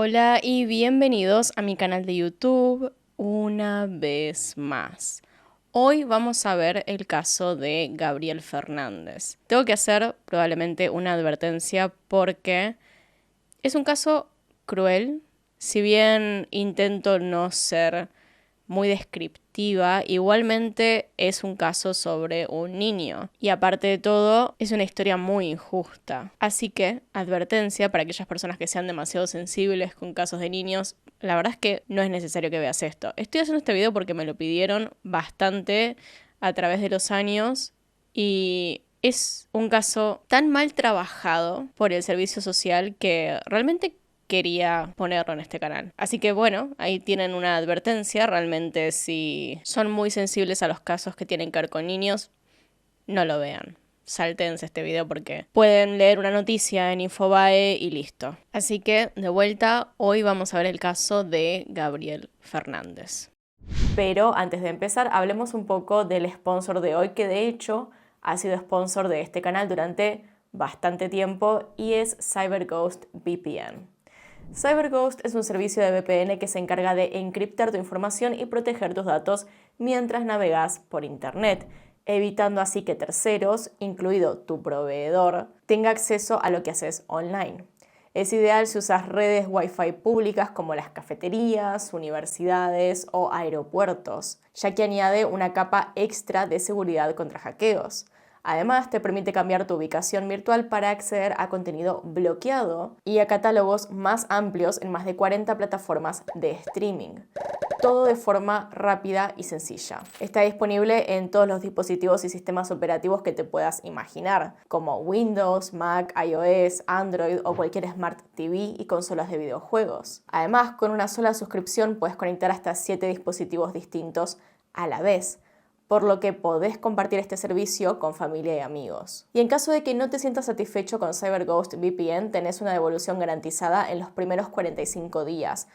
Hola y bienvenidos a mi canal de YouTube una vez más. Hoy vamos a ver el caso de Gabriel Fernández. Tengo que hacer probablemente una advertencia porque es un caso cruel. Si bien intento no ser muy descriptiva, igualmente es un caso sobre un niño. Y aparte de todo, es una historia muy injusta. Así que, advertencia para aquellas personas que sean demasiado sensibles con casos de niños, la verdad es que no es necesario que veas esto. Estoy haciendo este video porque me lo pidieron bastante a través de los años y es un caso tan mal trabajado por el servicio social que realmente quería ponerlo en este canal. Así que bueno, ahí tienen una advertencia. Realmente si son muy sensibles a los casos que tienen que ver con niños, no lo vean. Sáltense este video porque pueden leer una noticia en Infobae y listo. Así que, de vuelta, hoy vamos a ver el caso de Gabriel Fernández. Pero antes de empezar, hablemos un poco del sponsor de hoy, que de hecho ha sido sponsor de este canal durante bastante tiempo y es CyberGhost VPN. CyberGhost es un servicio de VPN que se encarga de encriptar tu información y proteger tus datos mientras navegas por Internet, evitando así que terceros, incluido tu proveedor, tenga acceso a lo que haces online. Es ideal si usas redes Wi-Fi públicas como las cafeterías, universidades o aeropuertos, ya que añade una capa extra de seguridad contra hackeos. Además, te permite cambiar tu ubicación virtual para acceder a contenido bloqueado y a catálogos más amplios en más de 40 plataformas de streaming. Todo de forma rápida y sencilla. Está disponible en todos los dispositivos y sistemas operativos que te puedas imaginar, como Windows, Mac, iOS, Android o cualquier Smart TV y consolas de videojuegos. Además, con una sola suscripción puedes conectar hasta 7 dispositivos distintos a la vez, por lo que podés compartir este servicio con familia y amigos. Y en caso de que no te sientas satisfecho con CyberGhost VPN, tenés una devolución garantizada en los primeros 45 días,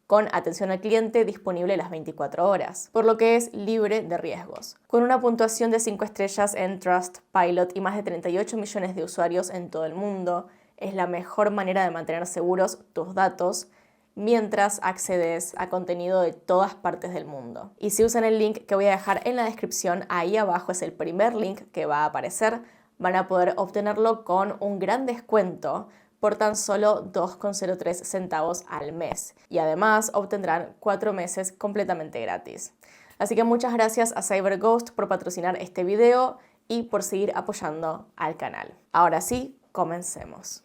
con atención al cliente disponible las 24 horas, por lo que es libre de riesgos. Con una puntuación de 5 estrellas en Trustpilot y más de 38 millones de usuarios en todo el mundo, es la mejor manera de mantener seguros tus datos mientras accedes a contenido de todas partes del mundo. Y si usan el link que voy a dejar en la descripción, ahí abajo es el primer link que va a aparecer, van a poder obtenerlo con un gran descuento por tan solo 2,03 centavos al mes. Y además obtendrán 4 meses completamente gratis. Así que muchas gracias a CyberGhost por patrocinar este video y por seguir apoyando al canal. Ahora sí, comencemos.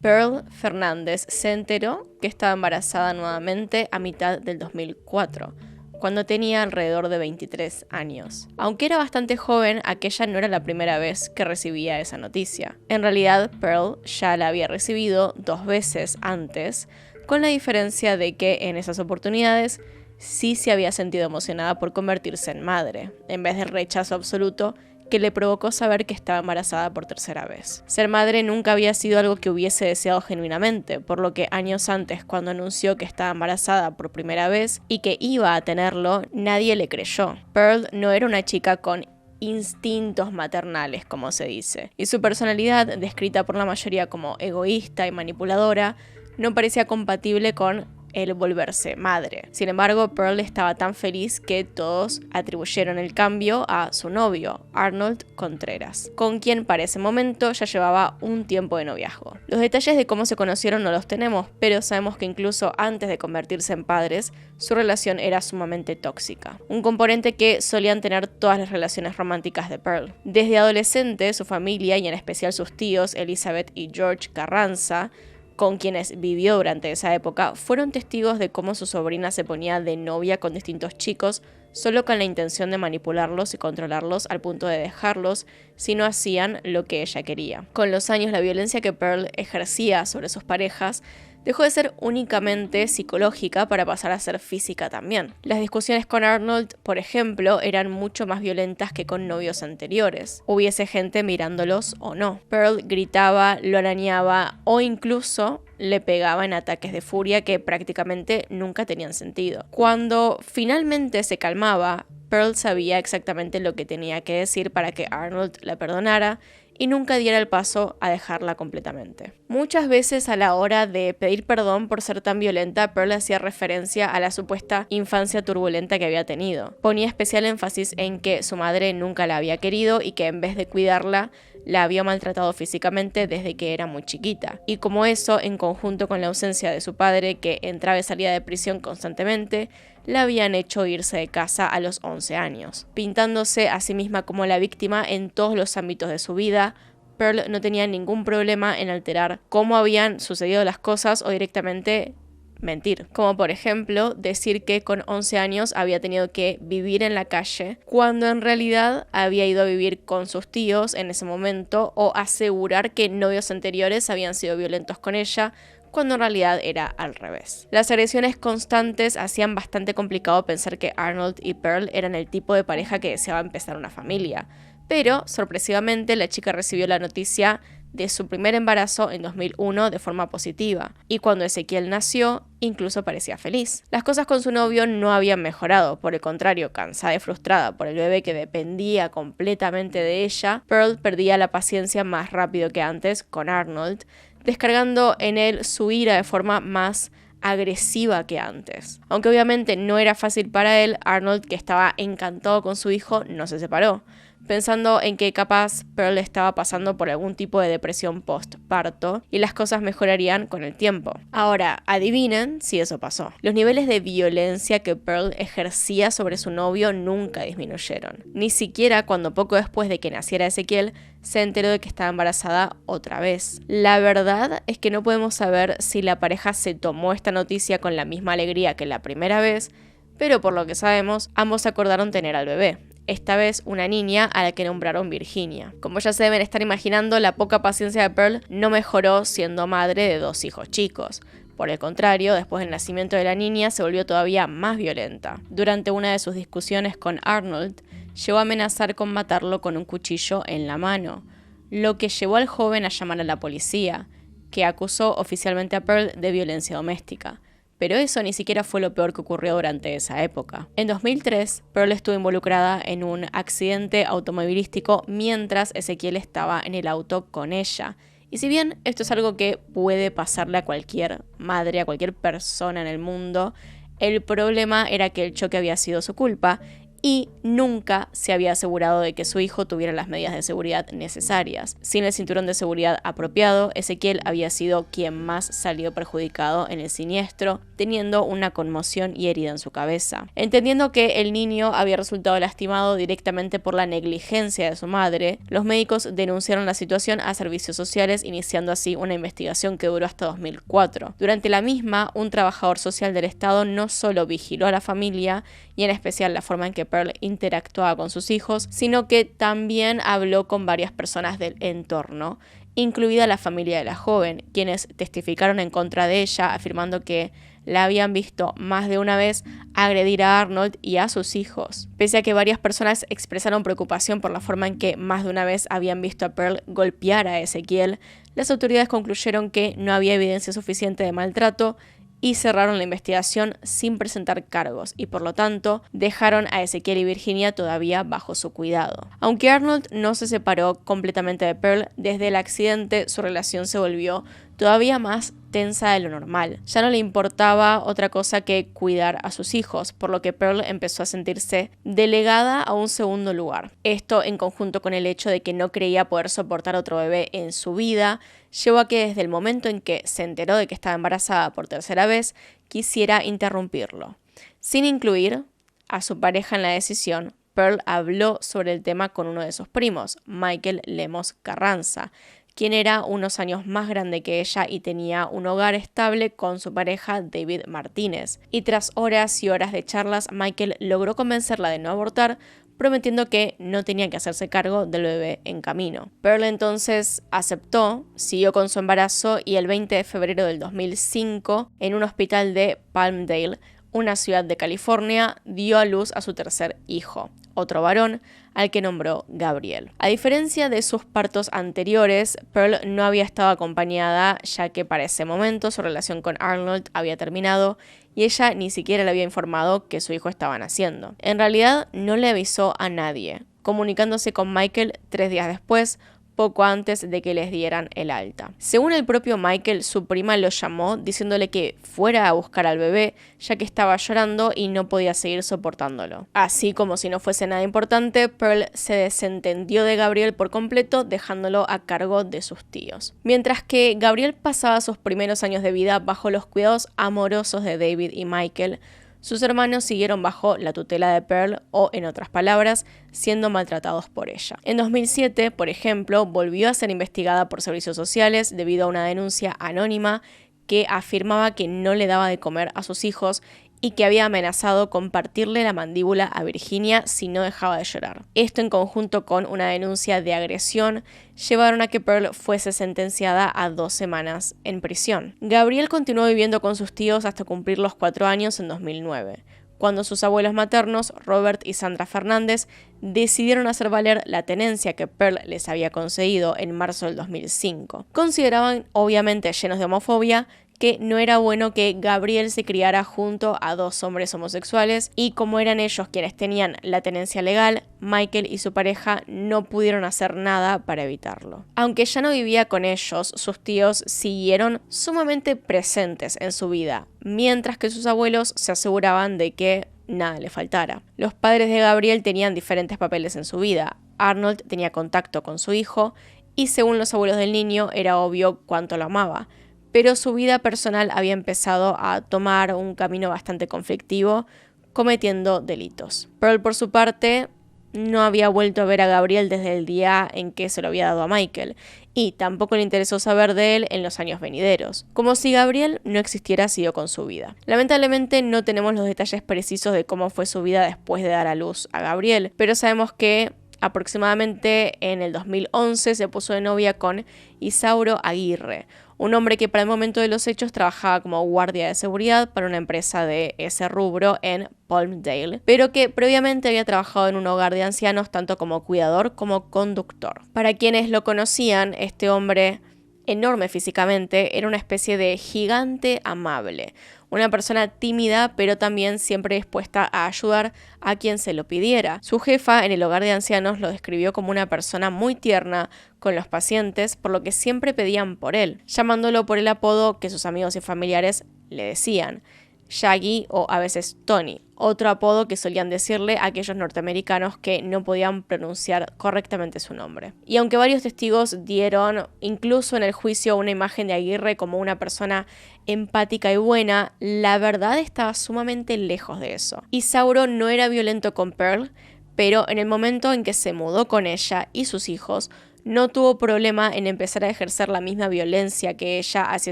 Pearl Fernández se enteró que estaba embarazada nuevamente a mitad del 2004, cuando tenía alrededor de 23 años. Aunque era bastante joven, aquella no era la primera vez que recibía esa noticia. En realidad, Pearl ya la había recibido 2 veces antes, con la diferencia de que en esas oportunidades sí se había sentido emocionada por convertirse en madre, en vez del rechazo absoluto que le provocó saber que estaba embarazada por tercera vez. Ser madre nunca había sido algo que hubiese deseado genuinamente, por lo que años antes, cuando anunció que estaba embarazada por primera vez y que iba a tenerlo, nadie le creyó. Pearl no era una chica con instintos maternales, como se dice, y su personalidad, descrita por la mayoría como egoísta y manipuladora, no parecía compatible con el volverse madre. Sin embargo, Pearl estaba tan feliz que todos atribuyeron el cambio a su novio, Arnold Contreras, con quien para ese momento ya llevaba un tiempo de noviazgo. Los detalles de cómo se conocieron no los tenemos, pero sabemos que incluso antes de convertirse en padres, su relación era sumamente tóxica, un componente que solían tener todas las relaciones románticas de Pearl. Desde adolescente, su familia, y en especial sus tíos, Elizabeth y George Carranza, con quienes vivió durante esa época, fueron testigos de cómo su sobrina se ponía de novia con distintos chicos solo con la intención de manipularlos y controlarlos al punto de dejarlos si no hacían lo que ella quería. Con los años, la violencia que Pearl ejercía sobre sus parejas dejó de ser únicamente psicológica para pasar a ser física también. Las discusiones con Arnold, por ejemplo, eran mucho más violentas que con novios anteriores, hubiese gente mirándolos o no. Pearl gritaba, lo arañaba o incluso le pegaba en ataques de furia que prácticamente nunca tenían sentido. Cuando finalmente se calmaba, Pearl sabía exactamente lo que tenía que decir para que Arnold la perdonara y nunca diera el paso a dejarla completamente. Muchas veces a la hora de pedir perdón por ser tan violenta, Pearl hacía referencia a la supuesta infancia turbulenta que había tenido. Ponía especial énfasis en que su madre nunca la había querido y que en vez de cuidarla, la había maltratado físicamente desde que era muy chiquita. Y como eso, en conjunto con la ausencia de su padre, que entraba y salía de prisión constantemente, la habían hecho irse de casa a los 11 años. Pintándose a sí misma como la víctima en todos los ámbitos de su vida, Pearl no tenía ningún problema en alterar cómo habían sucedido las cosas o directamente mentir. Como por ejemplo, decir que con 11 años había tenido que vivir en la calle, cuando en realidad había ido a vivir con sus tíos en ese momento, o asegurar que novios anteriores habían sido violentos con ella, cuando en realidad era al revés. Las agresiones constantes hacían bastante complicado pensar que Arnold y Pearl eran el tipo de pareja que deseaba empezar una familia. Pero, sorpresivamente, la chica recibió la noticia de su primer embarazo en 2001 de forma positiva, y cuando Ezequiel nació, incluso parecía feliz. Las cosas con su novio no habían mejorado, por el contrario, cansada y frustrada por el bebé que dependía completamente de ella, Pearl perdía la paciencia más rápido que antes con Arnold, descargando en él su ira de forma más agresiva que antes. Aunque obviamente no era fácil para él, Arnold, que estaba encantado con su hijo, no se separó, pensando en que capaz Pearl estaba pasando por algún tipo de depresión postparto y las cosas mejorarían con el tiempo. Ahora, adivinen si eso pasó. Los niveles de violencia que Pearl ejercía sobre su novio nunca disminuyeron. Ni siquiera cuando poco después de que naciera Ezequiel se enteró de que estaba embarazada otra vez. La verdad es que no podemos saber si la pareja se tomó esta noticia con la misma alegría que la primera vez, pero por lo que sabemos, ambos acordaron tener al bebé. Esta vez una niña a la que nombraron Virginia. Como ya se deben estar imaginando, la poca paciencia de Pearl no mejoró siendo madre de 2 hijos chicos. Por el contrario, después del nacimiento de la niña se volvió todavía más violenta. Durante una de sus discusiones con Arnold, llegó a amenazar con matarlo con un cuchillo en la mano, lo que llevó al joven a llamar a la policía, que acusó oficialmente a Pearl de violencia doméstica. Pero eso ni siquiera fue lo peor que ocurrió durante esa época. En 2003, Pearl estuvo involucrada en un accidente automovilístico mientras Ezequiel estaba en el auto con ella. Y si bien esto es algo que puede pasarle a cualquier madre, a cualquier persona en el mundo, el problema era que el choque había sido su culpa y nunca se había asegurado de que su hijo tuviera las medidas de seguridad necesarias. Sin el cinturón de seguridad apropiado, Ezequiel había sido quien más salió perjudicado en el siniestro, teniendo una conmoción y herida en su cabeza. Entendiendo que el niño había resultado lastimado directamente por la negligencia de su madre, los médicos denunciaron la situación a servicios sociales, iniciando así una investigación que duró hasta 2004. Durante la misma, un trabajador social del Estado no solo vigiló a la familia, y en especial la forma en que Pearl interactuaba con sus hijos, sino que también habló con varias personas del entorno, incluida la familia de la joven, quienes testificaron en contra de ella, afirmando que la habían visto más de una vez agredir a Arnold y a sus hijos. Pese a que varias personas expresaron preocupación por la forma en que más de una vez habían visto a Pearl golpear a Ezequiel, las autoridades concluyeron que no había evidencia suficiente de maltrato y cerraron la investigación sin presentar cargos y por lo tanto dejaron a Ezequiel y Virginia todavía bajo su cuidado. Aunque Arnold no se separó completamente de Pearl, desde el accidente su relación se volvió todavía más tensa de lo normal. Ya no le importaba otra cosa que cuidar a sus hijos, por lo que Pearl empezó a sentirse delegada a un segundo lugar. Esto, en conjunto con el hecho de que no creía poder soportar otro bebé en su vida, llevó a que desde el momento en que se enteró de que estaba embarazada por tercera vez, quisiera interrumpirlo. Sin incluir a su pareja en la decisión, Pearl habló sobre el tema con uno de sus primos, Michael Lemos Carranza, quien era unos años más grande que ella y tenía un hogar estable con su pareja David Martínez. Y tras horas y horas de charlas, Michael logró convencerla de no abortar, prometiendo que no tenía que hacerse cargo del bebé en camino. Pearl entonces aceptó, siguió con su embarazo y el 20 de febrero del 2005, en un hospital de Palmdale, una ciudad de California, dio a luz a su tercer hijo, otro varón, al que nombró Gabriel. A diferencia de sus partos anteriores, Pearl no había estado acompañada, ya que para ese momento su relación con Arnold había terminado y ella ni siquiera le había informado que su hijo estaba naciendo. En realidad, no le avisó a nadie, comunicándose con Michael 3 días después, poco antes de que les dieran el alta. Según el propio Michael, su prima lo llamó diciéndole que fuera a buscar al bebé, ya que estaba llorando y no podía seguir soportándolo. Así como si no fuese nada importante, Pearl se desentendió de Gabriel por completo, dejándolo a cargo de sus tíos. Mientras que Gabriel pasaba sus primeros años de vida bajo los cuidados amorosos de David y Michael, sus hermanos siguieron bajo la tutela de Pearl o, en otras palabras, siendo maltratados por ella. En 2007, por ejemplo, volvió a ser investigada por servicios sociales debido a una denuncia anónima que afirmaba que no le daba de comer a sus hijos y que había amenazado con partirle la mandíbula a Virginia si no dejaba de llorar. Esto, en conjunto con una denuncia de agresión, llevaron a que Pearl fuese sentenciada a 2 semanas en prisión. Gabriel continuó viviendo con sus tíos hasta cumplir los 4 años en 2009, cuando sus abuelos maternos, Robert y Sandra Fernández, decidieron hacer valer la tenencia que Pearl les había concedido en marzo del 2005. Consideraban, obviamente llenos de homofobia, que no era bueno que Gabriel se criara junto a 2 hombres homosexuales, y como eran ellos quienes tenían la tenencia legal, Michael y su pareja no pudieron hacer nada para evitarlo. Aunque ya no vivía con ellos, sus tíos siguieron sumamente presentes en su vida, mientras que sus abuelos se aseguraban de que nada le faltara. Los padres de Gabriel tenían diferentes papeles en su vida. Arnold tenía contacto con su hijo y, según los abuelos del niño, era obvio cuánto lo amaba, pero su vida personal había empezado a tomar un camino bastante conflictivo, cometiendo delitos. Pearl, por su parte, no había vuelto a ver a Gabriel desde el día en que se lo había dado a Michael, y tampoco le interesó saber de él en los años venideros, como si Gabriel no existiera sido con su vida. Lamentablemente no tenemos los detalles precisos de cómo fue su vida después de dar a luz a Gabriel, pero sabemos que aproximadamente en el 2011 se puso de novia con Isauro Aguirre, un hombre que para el momento de los hechos trabajaba como guardia de seguridad para una empresa de ese rubro en Palmdale, pero que previamente había trabajado en un hogar de ancianos tanto como cuidador como conductor. Para quienes lo conocían, este hombre, enorme físicamente, era una especie de gigante amable, una persona tímida pero también siempre dispuesta a ayudar a quien se lo pidiera. Su jefa en el hogar de ancianos lo describió como una persona muy tierna con los pacientes, por lo que siempre pedían por él, llamándolo por el apodo que sus amigos y familiares le decían, Shaggy o a veces Tony, otro apodo que solían decirle a aquellos norteamericanos que no podían pronunciar correctamente su nombre. Y aunque varios testigos dieron, incluso en el juicio, una imagen de Aguirre como una persona empática y buena, la verdad estaba sumamente lejos de eso. Isauro no era violento con Pearl, pero en el momento en que se mudó con ella y sus hijos, no tuvo problema en empezar a ejercer la misma violencia que ella hacia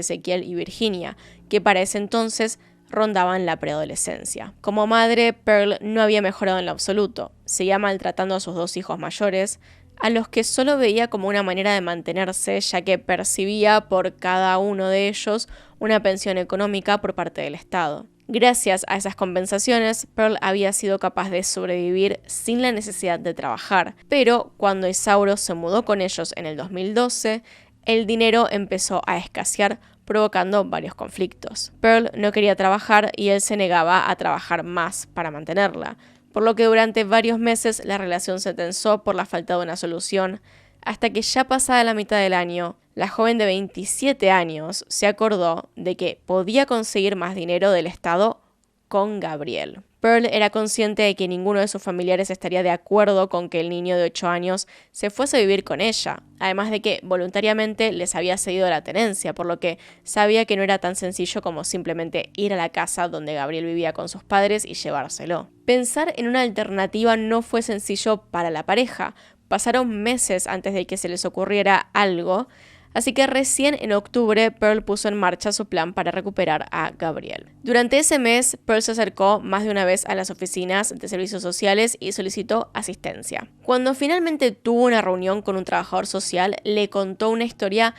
Ezequiel y Virginia, que para ese entonces rondaban la preadolescencia. Como madre, Pearl no había mejorado en lo absoluto. Seguía maltratando a sus 2 hijos mayores, a los que solo veía como una manera de mantenerse, ya que percibía por cada uno de ellos una pensión económica por parte del Estado. Gracias a esas compensaciones, Pearl había sido capaz de sobrevivir sin la necesidad de trabajar, pero cuando Isauro se mudó con ellos en el 2012, el dinero empezó a escasear, provocando varios conflictos. Pearl no quería trabajar y él se negaba a trabajar más para mantenerla, por lo que durante varios meses la relación se tensó por la falta de una solución, hasta que ya pasada la mitad del año, la joven de 27 años se acordó de que podía conseguir más dinero del Estado con Gabriel. Pearl era consciente de que ninguno de sus familiares estaría de acuerdo con que el niño de 8 años se fuese a vivir con ella, además de que voluntariamente les había cedido la tenencia, por lo que sabía que no era tan sencillo como simplemente ir a la casa donde Gabriel vivía con sus padres y llevárselo. Pensar en una alternativa no fue sencillo para la pareja. Pasaron meses antes de que se les ocurriera algo, así que recién en octubre Pearl puso en marcha su plan para recuperar a Gabriel. Durante ese mes, Pearl se acercó más de una vez a las oficinas de servicios sociales y solicitó asistencia. Cuando finalmente tuvo una reunión con un trabajador social, le contó una historia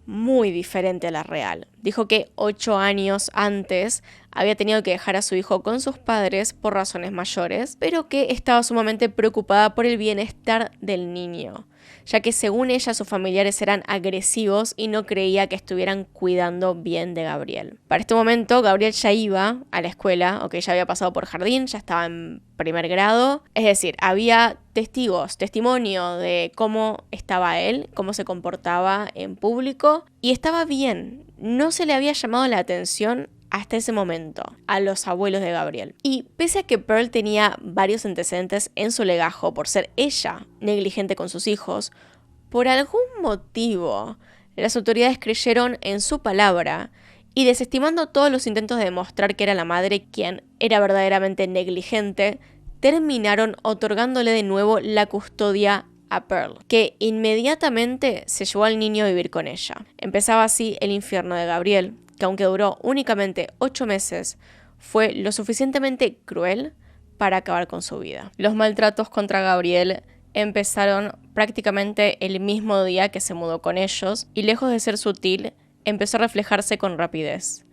muy diferente a la real. Dijo que 8 años antes había tenido que dejar a su hijo con sus padres por razones mayores, pero que estaba sumamente preocupada por el bienestar del niño. ya que según ella sus familiares eran agresivos y no creía que estuvieran cuidando bien de Gabriel. Para este momento Gabriel ya iba a la escuela, ya había pasado por jardín, ya estaba en primer grado, es decir, había testimonio de cómo estaba él, cómo se comportaba en público y estaba bien, no se le había llamado la atención hasta ese momento a los abuelos de Gabriel. Y pese a que Pearl tenía varios antecedentes en su legajo por ser ella negligente con sus hijos, por algún motivo las autoridades creyeron en su palabra y desestimando todos los intentos de demostrar que era la madre quien era verdaderamente negligente, terminaron otorgándole de nuevo la custodia a Pearl, que inmediatamente se llevó al niño a vivir con ella. Empezaba así el infierno de Gabriel, que aunque duró únicamente 8 meses, fue lo suficientemente cruel para acabar con su vida. Los maltratos contra Gabriel empezaron prácticamente el mismo día que se mudó con ellos y lejos de ser sutil, empezó a reflejarse con rapidez.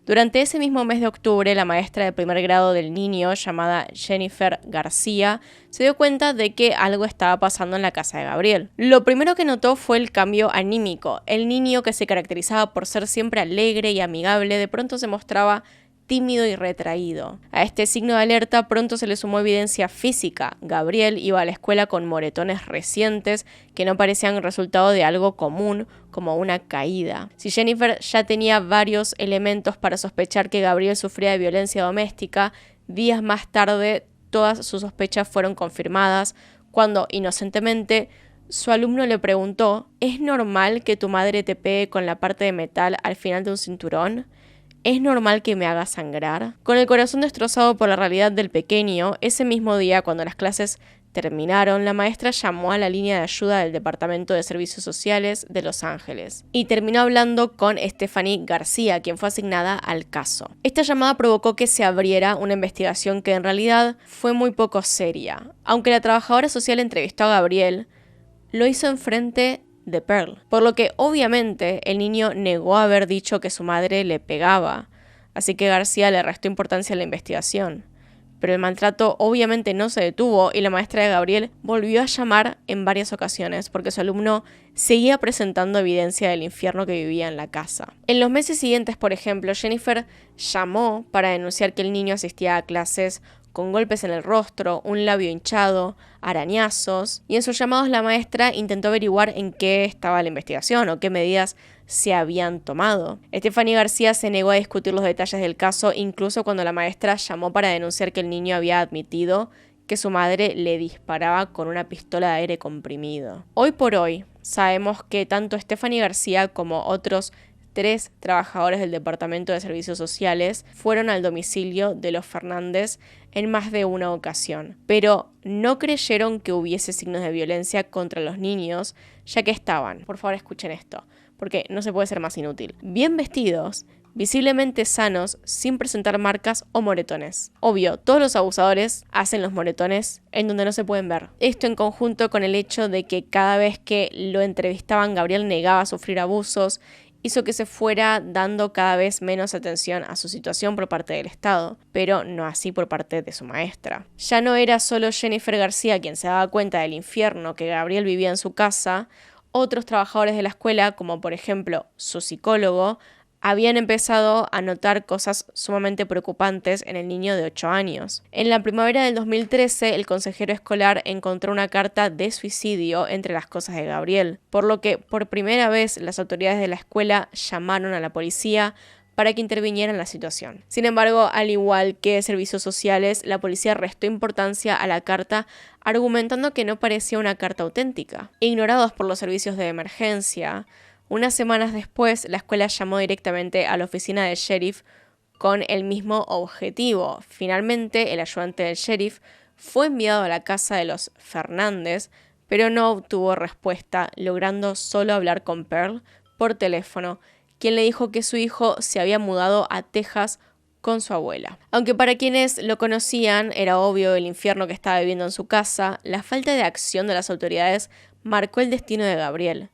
Durante ese mismo mes de octubre, la maestra de primer grado del niño, llamada Jennifer García, se dio cuenta de que algo estaba pasando en la casa de Gabriel. Lo primero que notó fue el cambio anímico. El niño, que se caracterizaba por ser siempre alegre y amigable, de pronto se mostraba tímido y retraído. A este signo de alerta pronto se le sumó evidencia física. Gabriel iba a la escuela con moretones recientes que no parecían resultado de algo común, como una caída. Si Jennifer ya tenía varios elementos para sospechar que Gabriel sufría de violencia doméstica, días más tarde todas sus sospechas fueron confirmadas cuando, inocentemente, su alumno le preguntó: ¿es normal que tu madre te pegue con la parte de metal al final de un cinturón? ¿Es normal que me haga sangrar? Con el corazón destrozado por la realidad del pequeño, ese mismo día, cuando las clases terminaron, la maestra llamó a la línea de ayuda del Departamento de Servicios Sociales de Los Ángeles y terminó hablando con Stephanie García, quien fue asignada al caso. Esta llamada provocó que se abriera una investigación que en realidad fue muy poco seria. Aunque la trabajadora social entrevistó a Gabriel, lo hizo enfrente de Pearl, por lo que obviamente el niño negó haber dicho que su madre le pegaba, así que García le restó importancia a la investigación. Pero el maltrato obviamente no se detuvo y la maestra de Gabriel volvió a llamar en varias ocasiones porque su alumno seguía presentando evidencia del infierno que vivía en la casa. En los meses siguientes, por ejemplo, Jennifer llamó para denunciar que el niño asistía a clases con golpes en el rostro, un labio hinchado, arañazos, y en sus llamados la maestra intentó averiguar en qué estaba la investigación o qué medidas se habían tomado. Stephanie García se negó a discutir los detalles del caso, incluso cuando la maestra llamó para denunciar que el niño había admitido que su madre le disparaba con una pistola de aire comprimido. Hoy por hoy, sabemos que tanto Stephanie García como otros 3 trabajadores del Departamento de Servicios Sociales fueron al domicilio de los Fernández en más de una ocasión, pero no creyeron que hubiese signos de violencia contra los niños, ya que estaban, por favor escuchen esto, porque no se puede ser más inútil, bien vestidos, visiblemente sanos, sin presentar marcas o moretones. Obvio, todos los abusadores hacen los moretones en donde no se pueden ver. Esto en conjunto con el hecho de que cada vez que lo entrevistaban, Gabriel negaba sufrir abusos, hizo que se fuera dando cada vez menos atención a su situación por parte del Estado, pero no así por parte de su maestra. Ya no era solo Jennifer García quien se daba cuenta del infierno que Gabriel vivía en su casa, otros trabajadores de la escuela, como por ejemplo su psicólogo, habían empezado a notar cosas sumamente preocupantes en el niño de 8 años. En la primavera del 2013, el consejero escolar encontró una carta de suicidio entre las cosas de Gabriel, por lo que por primera vez las autoridades de la escuela llamaron a la policía para que interviniera en la situación. Sin embargo, al igual que servicios sociales, la policía restó importancia a la carta argumentando que no parecía una carta auténtica. Ignorados por los servicios de emergencia, unas semanas después, la escuela llamó directamente a la oficina del sheriff con el mismo objetivo. Finalmente, el ayudante del sheriff fue enviado a la casa de los Fernández, pero no obtuvo respuesta, logrando solo hablar con Pearl por teléfono, quien le dijo que su hijo se había mudado a Texas con su abuela. Aunque para quienes lo conocían era obvio el infierno que estaba viviendo en su casa, la falta de acción de las autoridades marcó el destino de Gabriel,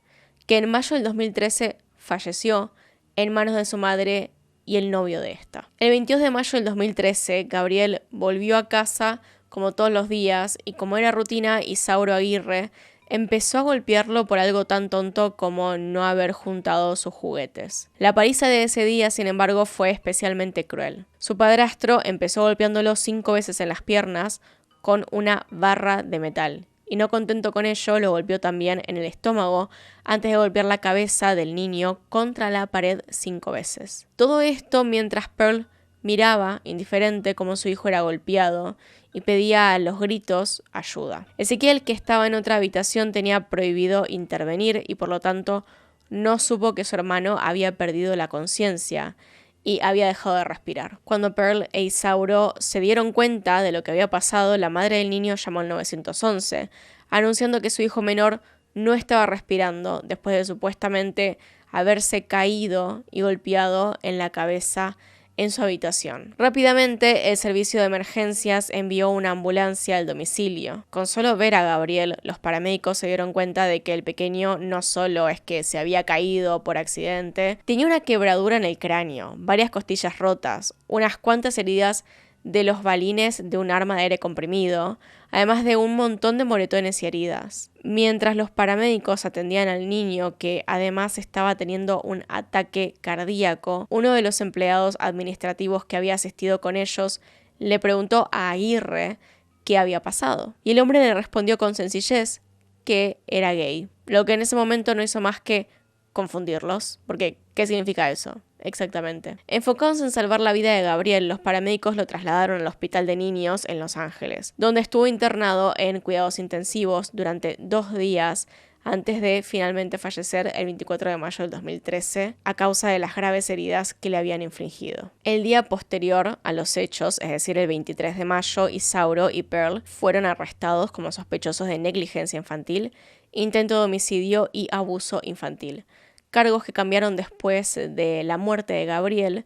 que en mayo del 2013 falleció en manos de su madre y el novio de esta. El 22 de mayo del 2013, Gabriel volvió a casa como todos los días y como era rutina, Isauro Aguirre, empezó a golpearlo por algo tan tonto como no haber juntado sus juguetes. La paliza de ese día, sin embargo, fue especialmente cruel. Su padrastro empezó golpeándolo 5 veces en las piernas con una barra de metal. Y no contento con ello, lo golpeó también en el estómago antes de golpear la cabeza del niño contra la pared 5 veces. Todo esto mientras Pearl miraba, indiferente, cómo su hijo era golpeado y pedía a los gritos ayuda. Ezequiel, que estaba en otra habitación, tenía prohibido intervenir y por lo tanto no supo que su hermano había perdido la conciencia y había dejado de respirar. Cuando Pearl e Isauro se dieron cuenta de lo que había pasado, la madre del niño llamó al 911, anunciando que su hijo menor no estaba respirando después de supuestamente haberse caído y golpeado en la cabeza en su habitación. Rápidamente, el servicio de emergencias envió una ambulancia al domicilio. Con solo ver a Gabriel, los paramédicos se dieron cuenta de que el pequeño no solo es que se había caído por accidente, tenía una quebradura en el cráneo, varias costillas rotas, unas cuantas heridas de los balines de un arma de aire comprimido, además de un montón de moretones y heridas. Mientras los paramédicos atendían al niño, que además estaba teniendo un ataque cardíaco, uno de los empleados administrativos que había asistido con ellos le preguntó a Aguirre qué había pasado. Y el hombre le respondió con sencillez que era gay, lo que en ese momento no hizo más que confundirlos, porque ¿qué significa eso? Exactamente. Enfocados en salvar la vida de Gabriel, los paramédicos lo trasladaron al hospital de niños en Los Ángeles, donde estuvo internado en cuidados intensivos durante 2 días antes de finalmente fallecer el 24 de mayo del 2013 a causa de las graves heridas que le habían infligido. El día posterior a los hechos, es decir, el 23 de mayo, Isauro y Pearl fueron arrestados como sospechosos de negligencia infantil, intento de homicidio y abuso infantil, cargos que cambiaron después de la muerte de Gabriel,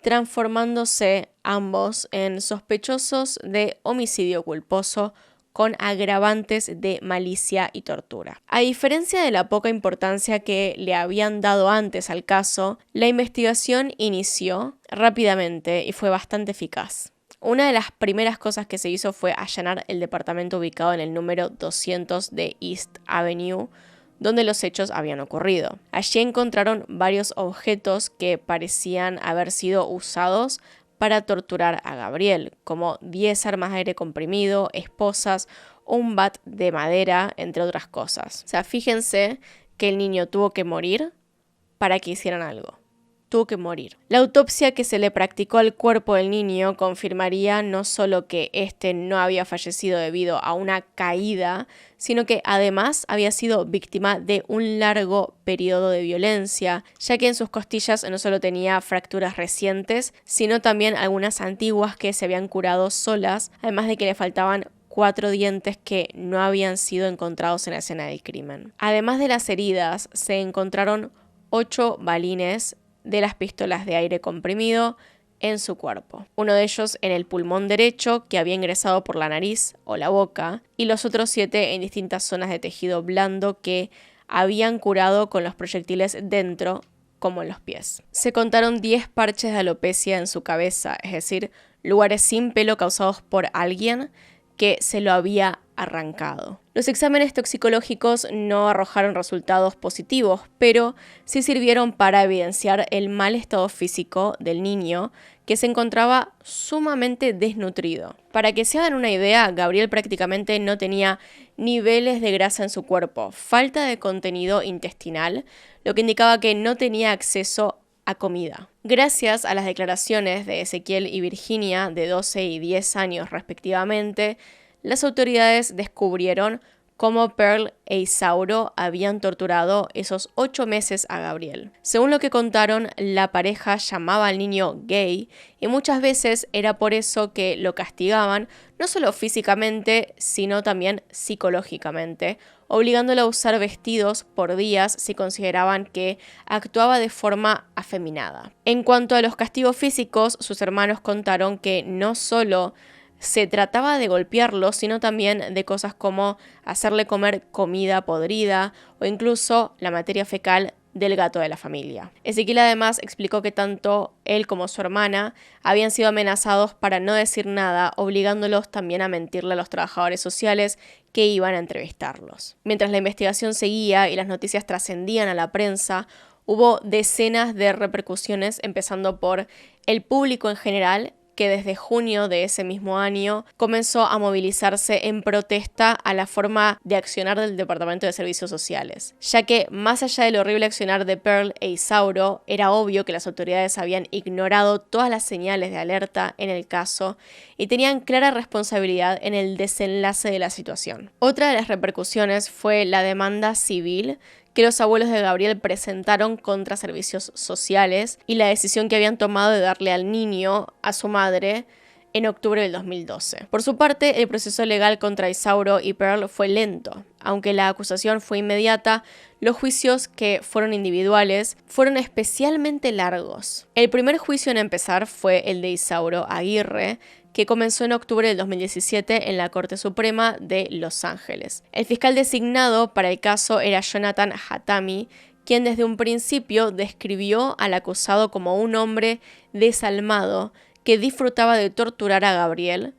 transformándose ambos en sospechosos de homicidio culposo con agravantes de malicia y tortura. A diferencia de la poca importancia que le habían dado antes al caso, la investigación inició rápidamente y fue bastante eficaz. Una de las primeras cosas que se hizo fue allanar el departamento ubicado en el número 200 de East Avenue, donde los hechos habían ocurrido. Allí encontraron varios objetos que parecían haber sido usados para torturar a Gabriel, como 10 armas de aire comprimido, esposas, un bat de madera, entre otras cosas. O sea, fíjense que el niño tuvo que morir para que hicieran algo. Tuvo que morir. La autopsia que se le practicó al cuerpo del niño confirmaría no solo que este no había fallecido debido a una caída, sino que además había sido víctima de un largo periodo de violencia, ya que en sus costillas no solo tenía fracturas recientes, sino también algunas antiguas que se habían curado solas, además de que le faltaban 4 dientes que no habían sido encontrados en la escena del crimen. Además de las heridas, se encontraron 8 balines de las pistolas de aire comprimido en su cuerpo. Uno de ellos en el pulmón derecho, que había ingresado por la nariz o la boca, y los otros 7 en distintas zonas de tejido blando que habían curado con los proyectiles dentro, como en los pies. Se contaron 10 parches de alopecia en su cabeza, es decir, lugares sin pelo causados por alguien que se lo había arrancado. Los exámenes toxicológicos no arrojaron resultados positivos, pero sí sirvieron para evidenciar el mal estado físico del niño, que se encontraba sumamente desnutrido. Para que se hagan una idea, Gabriel prácticamente no tenía niveles de grasa en su cuerpo, falta de contenido intestinal, lo que indicaba que no tenía acceso a comida. Gracias a las declaraciones de Ezequiel y Virginia, de 12 y 10 años respectivamente, las autoridades descubrieron cómo Pearl e Isauro habían torturado esos 8 meses a Gabriel. Según lo que contaron, la pareja llamaba al niño gay y muchas veces era por eso que lo castigaban, no solo físicamente, sino también psicológicamente, obligándolo a usar vestidos por días si consideraban que actuaba de forma afeminada. En cuanto a los castigos físicos, sus hermanos contaron que no solo se trataba de golpearlo, sino también de cosas como hacerle comer comida podrida o incluso la materia fecal del gato de la familia. Ezequiel además explicó que tanto él como su hermana habían sido amenazados para no decir nada, obligándolos también a mentirle a los trabajadores sociales que iban a entrevistarlos. Mientras la investigación seguía y las noticias trascendían a la prensa, hubo decenas de repercusiones, empezando por el público en general, que desde junio de ese mismo año comenzó a movilizarse en protesta a la forma de accionar del Departamento de Servicios Sociales, ya que más allá del horrible accionar de Pearl e Isauro, era obvio que las autoridades habían ignorado todas las señales de alerta en el caso y tenían clara responsabilidad en el desenlace de la situación. Otra de las repercusiones fue la demanda civil que los abuelos de Gabriel presentaron contra servicios sociales y la decisión que habían tomado de darle al niño a su madre en octubre del 2012. Por su parte, el proceso legal contra Isauro y Pearl fue lento. Aunque la acusación fue inmediata, los juicios, que fueron individuales, fueron especialmente largos. El primer juicio en empezar fue el de Isauro Aguirre, que comenzó en octubre del 2017 en la Corte Suprema de Los Ángeles. El fiscal designado para el caso era Jonathan Hatami, quien desde un principio describió al acusado como un hombre desalmado que disfrutaba de torturar a Gabriel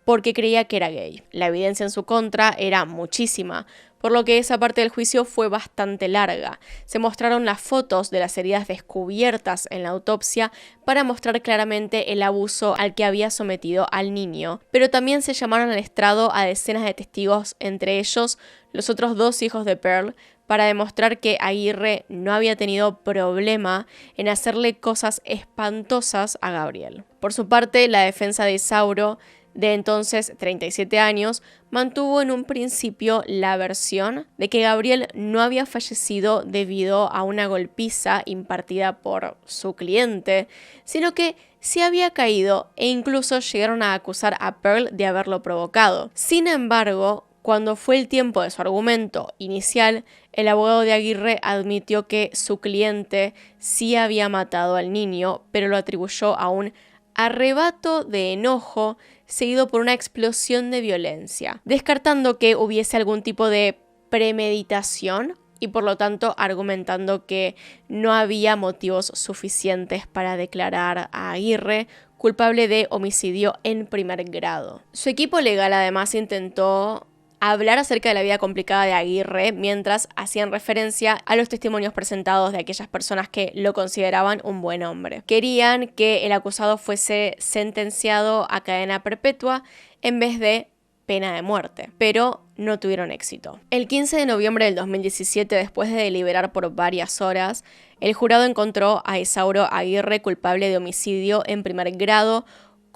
porque creía que era gay. La evidencia en su contra era muchísima, por lo que esa parte del juicio fue bastante larga. Se mostraron las fotos de las heridas descubiertas en la autopsia para mostrar claramente el abuso al que había sometido al niño, pero también se llamaron al estrado a decenas de testigos, entre ellos los otros dos hijos de Pearl, para demostrar que Aguirre no había tenido problema en hacerle cosas espantosas a Gabriel. Por su parte, la defensa de Isauro, de entonces 37 años, mantuvo en un principio la versión de que Gabriel no había fallecido debido a una golpiza impartida por su cliente, sino que sí había caído, e incluso llegaron a acusar a Pearl de haberlo provocado. Sin embargo, cuando fue el tiempo de su argumento inicial, el abogado de Aguirre admitió que su cliente sí había matado al niño, pero lo atribuyó a un arrebato de enojo seguido por una explosión de violencia, descartando que hubiese algún tipo de premeditación y por lo tanto argumentando que no había motivos suficientes para declarar a Aguirre culpable de homicidio en primer grado. Su equipo legal además intentó hablar acerca de la vida complicada de Aguirre mientras hacían referencia a los testimonios presentados de aquellas personas que lo consideraban un buen hombre. Querían que el acusado fuese sentenciado a cadena perpetua en vez de pena de muerte, pero no tuvieron éxito. El 15 de noviembre del 2017, después de deliberar por varias horas, el jurado encontró a Isauro Aguirre culpable de homicidio en primer grado,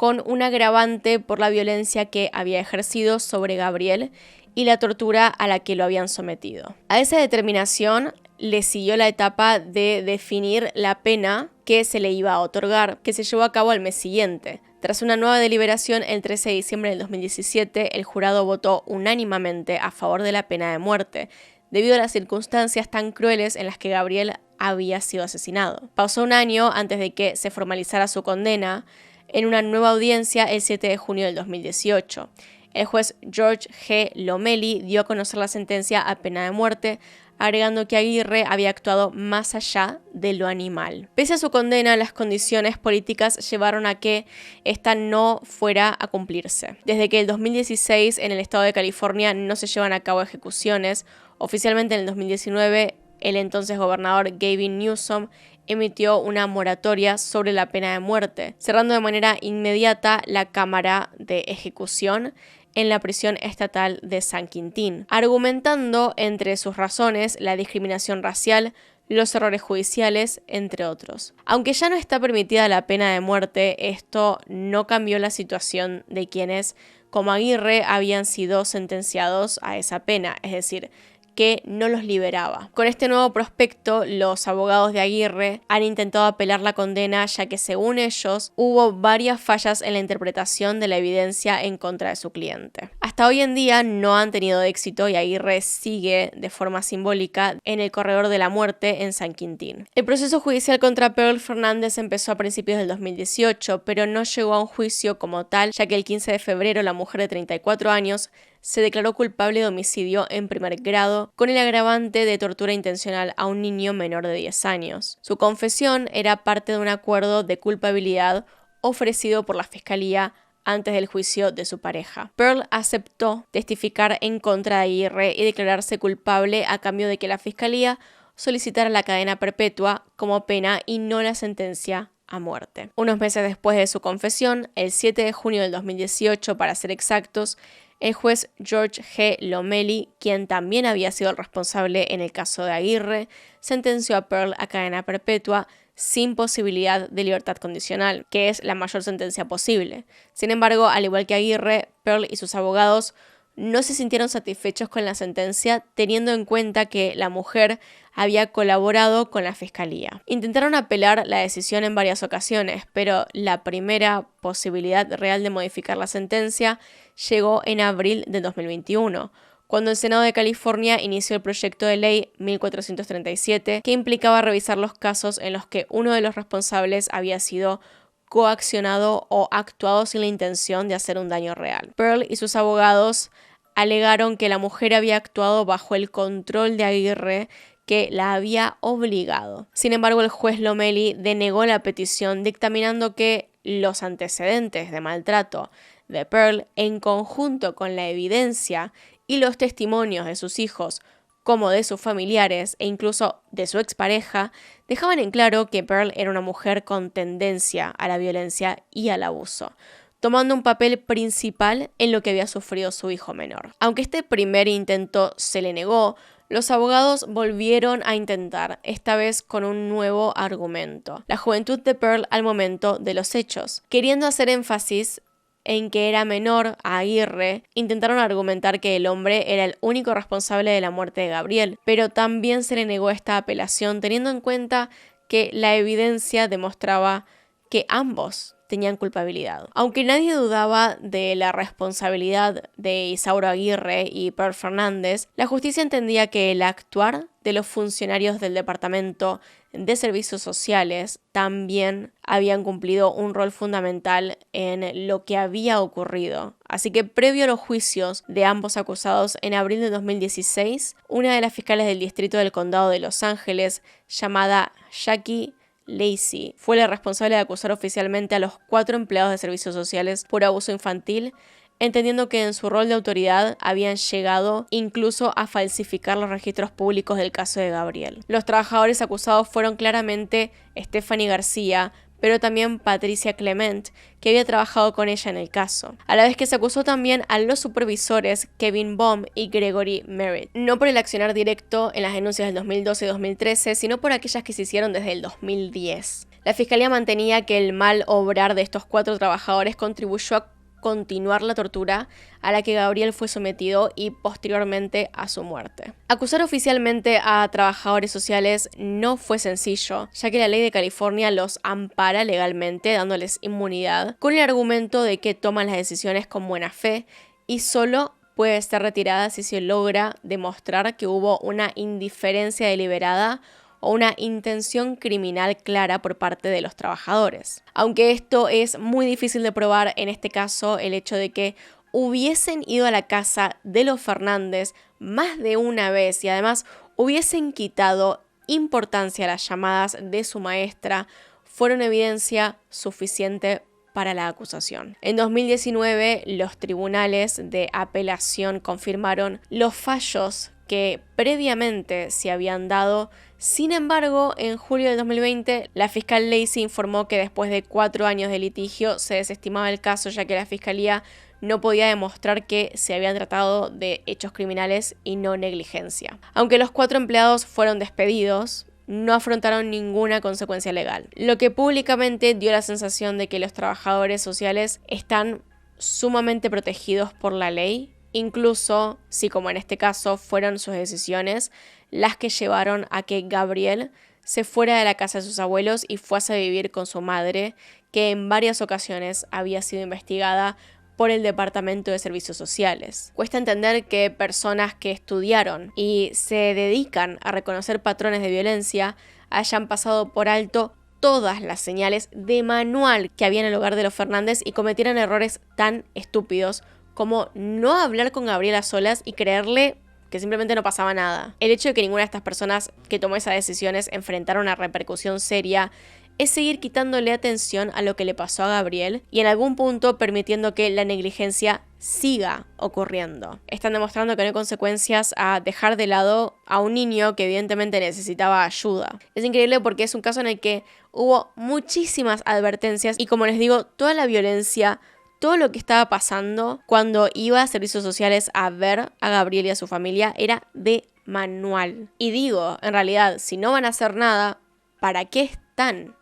con un agravante por la violencia que había ejercido sobre Gabriel y la tortura a la que lo habían sometido. A esa determinación le siguió la etapa de definir la pena que se le iba a otorgar, que se llevó a cabo al mes siguiente. Tras una nueva deliberación, el 13 de diciembre del 2017, el jurado votó unánimemente a favor de la pena de muerte, debido a las circunstancias tan crueles en las que Gabriel había sido asesinado. Pasó un año antes de que se formalizara su condena, en una nueva audiencia el 7 de junio del 2018. El juez George G. Lomeli dio a conocer la sentencia a pena de muerte, agregando que Aguirre había actuado más allá de lo animal. Pese a su condena, las condiciones políticas llevaron a que esta no fuera a cumplirse. Desde que el 2016 en el estado de California no se llevan a cabo ejecuciones, oficialmente en el 2019 el entonces gobernador Gavin Newsom emitió una moratoria sobre la pena de muerte, cerrando de manera inmediata la cámara de ejecución en la prisión estatal de San Quintín, argumentando entre sus razones la discriminación racial, los errores judiciales, entre otros. Aunque ya no está permitida la pena de muerte, esto no cambió la situación de quienes, como Aguirre, habían sido sentenciados a esa pena, es decir, que no los liberaba. Con este nuevo prospecto, los abogados de Aguirre han intentado apelar la condena, ya que según ellos hubo varias fallas en la interpretación de la evidencia en contra de su cliente. Hasta hoy en día no han tenido éxito y Aguirre sigue de forma simbólica en el corredor de la muerte en San Quintín. El proceso judicial contra Pearl Fernández empezó a principios del 2018, pero no llegó a un juicio como tal, ya que el 15 de febrero la mujer de 34 años se declaró culpable de homicidio en primer grado con el agravante de tortura intencional a un niño menor de 10 años. Su confesión era parte de un acuerdo de culpabilidad ofrecido por la fiscalía antes del juicio de su pareja. Pearl aceptó testificar en contra de Aguirre y declararse culpable a cambio de que la fiscalía solicitara la cadena perpetua como pena y no la sentencia a muerte. Unos meses después de su confesión, el 7 de junio del 2018 para ser exactos, el juez George G. Lomeli, quien también había sido el responsable en el caso de Aguirre, sentenció a Pearl a cadena perpetua sin posibilidad de libertad condicional, que es la mayor sentencia posible. Sin embargo, al igual que Aguirre, Pearl y sus abogados no se sintieron satisfechos con la sentencia, teniendo en cuenta que la mujer había colaborado con la fiscalía. Intentaron apelar la decisión en varias ocasiones, pero la primera posibilidad real de modificar la sentencia llegó en abril de 2021, cuando el Senado de California inició el proyecto de ley 1437, que implicaba revisar los casos en los que uno de los responsables había sido coaccionado o actuado sin la intención de hacer un daño real. Pearl y sus abogados alegaron que la mujer había actuado bajo el control de Aguirre, que la había obligado. Sin embargo, el juez Lomeli denegó la petición, dictaminando que los antecedentes de maltrato de Pearl, en conjunto con la evidencia y los testimonios de sus hijos, como de sus familiares e incluso de su expareja, dejaban en claro que Pearl era una mujer con tendencia a la violencia y al abuso, tomando un papel principal en lo que había sufrido su hijo menor. Aunque este primer intento se le negó, los abogados volvieron a intentar, esta vez con un nuevo argumento: la juventud de Pearl al momento de los hechos. Queriendo hacer énfasis en que era menor a Aguirre, intentaron argumentar que el hombre era el único responsable de la muerte de Gabriel, pero también se le negó esta apelación teniendo en cuenta que la evidencia demostraba que ambos tenían culpabilidad. Aunque nadie dudaba de la responsabilidad de Isauro Aguirre y Pearl Fernández, la justicia entendía que el actuar de los funcionarios del Departamento de Servicios Sociales también habían cumplido un rol fundamental en lo que había ocurrido. Así que previo a los juicios de ambos acusados en abril de 2016, una de las fiscales del distrito del condado de Los Ángeles, llamada Jackie Lacey, fue la responsable de acusar oficialmente a los 4 empleados de servicios sociales por abuso infantil, entendiendo que en su rol de autoridad habían llegado incluso a falsificar los registros públicos del caso de Gabriel. Los trabajadores acusados fueron claramente Stephanie García, pero también Patricia Clement, que había trabajado con ella en el caso. A la vez que se acusó también a los supervisores Kevin Baum y Gregory Merritt, no por el accionar directo en las denuncias del 2012 y 2013, sino por aquellas que se hicieron desde el 2010. La fiscalía mantenía que el mal obrar de estos 4 trabajadores contribuyó a continuar la tortura a la que Gabriel fue sometido y posteriormente a su muerte. Acusar oficialmente a trabajadores sociales no fue sencillo, ya que la ley de California los ampara legalmente, dándoles inmunidad, con el argumento de que toman las decisiones con buena fe y solo puede ser retirada si se logra demostrar que hubo una indiferencia deliberada o una intención criminal clara por parte de los trabajadores. Aunque esto es muy difícil de probar, en este caso el hecho de que hubiesen ido a la casa de los Fernández más de una vez y además hubiesen quitado importancia a las llamadas de su maestra fueron evidencia suficiente para la acusación. En 2019, los tribunales de apelación confirmaron los fallos que previamente se habían dado. Sin embargo, en julio de 2020, la fiscal Lacey informó que después de 4 años de litigio se desestimaba el caso, ya que la fiscalía no podía demostrar que se habían tratado de hechos criminales y no negligencia. Aunque los 4 empleados fueron despedidos, no afrontaron ninguna consecuencia legal, lo que públicamente dio la sensación de que los trabajadores sociales están sumamente protegidos por la ley, incluso si, como en este caso, fueron sus decisiones las que llevaron a que Gabriel se fuera de la casa de sus abuelos y fuese a vivir con su madre, que en varias ocasiones había sido investigada por el Departamento de Servicios Sociales. Cuesta entender que personas que estudiaron y se dedican a reconocer patrones de violencia hayan pasado por alto todas las señales de manual que había en el hogar de los Fernández y cometieran errores tan estúpidos como no hablar con Gabriel a solas y creerle que simplemente no pasaba nada. El hecho de que ninguna de estas personas que tomó esas decisiones enfrentara una repercusión seria es seguir quitándole atención a lo que le pasó a Gabriel y en algún punto permitiendo que la negligencia siga ocurriendo. Están demostrando que no hay consecuencias a dejar de lado a un niño que evidentemente necesitaba ayuda. Es increíble porque es un caso en el que hubo muchísimas advertencias y, como les digo, toda la violencia, todo lo que estaba pasando cuando iba a servicios sociales a ver a Gabriel y a su familia era de manual. Y digo, en realidad, si no van a hacer nada, ¿para qué están?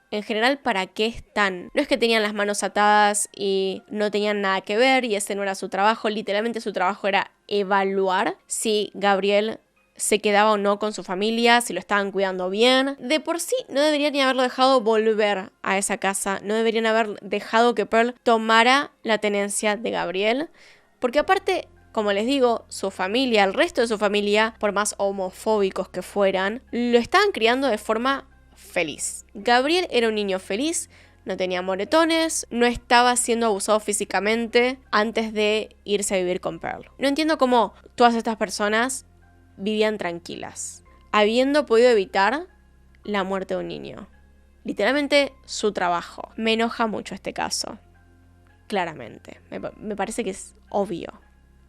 En general, ¿para qué están? No es que tenían las manos atadas y no tenían nada que ver y ese no era su trabajo. Literalmente su trabajo era evaluar si Gabriel se quedaba o no con su familia, si lo estaban cuidando bien. De por sí, no deberían ni haberlo dejado volver a esa casa. No deberían haber dejado que Pearl tomara la tenencia de Gabriel. Porque aparte, como les digo, su familia, el resto de su familia, por más homofóbicos que fueran, lo estaban criando de forma feliz. Gabriel era un niño feliz, no tenía moretones, no estaba siendo abusado físicamente antes de irse a vivir con Pearl. No entiendo cómo todas estas personas vivían tranquilas, habiendo podido evitar la muerte de un niño. Literalmente su trabajo. Me enoja mucho este caso. Claramente. Me parece que es obvio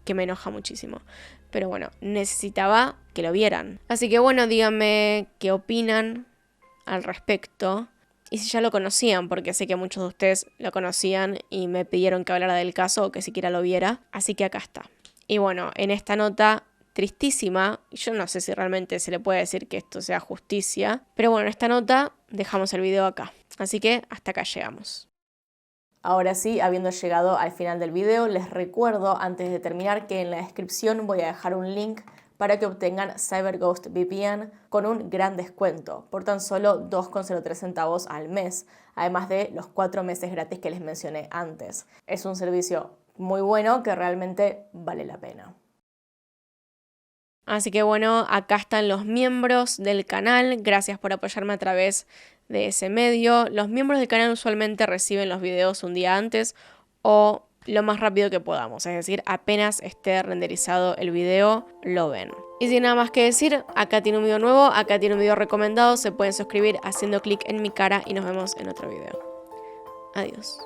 que me enoja muchísimo. Pero bueno, necesitaba que lo vieran. Así que bueno, díganme qué opinan al respecto. Y si ya lo conocían, porque sé que muchos de ustedes lo conocían y me pidieron que hablara del caso o que siquiera lo viera. Así que acá está. Y bueno, en esta nota tristísima, yo no sé si realmente se le puede decir que esto sea justicia, pero bueno, en esta nota dejamos el video acá. Así que hasta acá llegamos. Ahora sí, habiendo llegado al final del video, les recuerdo antes de terminar que en la descripción voy a dejar un link para que obtengan CyberGhost VPN con un gran descuento por tan solo 2,03 centavos al mes, además de los 4 meses gratis que les mencioné antes. Es un servicio muy bueno que realmente vale la pena. Así que bueno, acá están los miembros del canal. Gracias por apoyarme a través de ese medio. Los miembros del canal usualmente reciben los videos un día antes o lo más rápido que podamos. Es decir, apenas esté renderizado el video, lo ven. Y sin nada más que decir, acá tiene un video nuevo, acá tiene un video recomendado. Se pueden suscribir haciendo clic en mi cara y nos vemos en otro video. Adiós.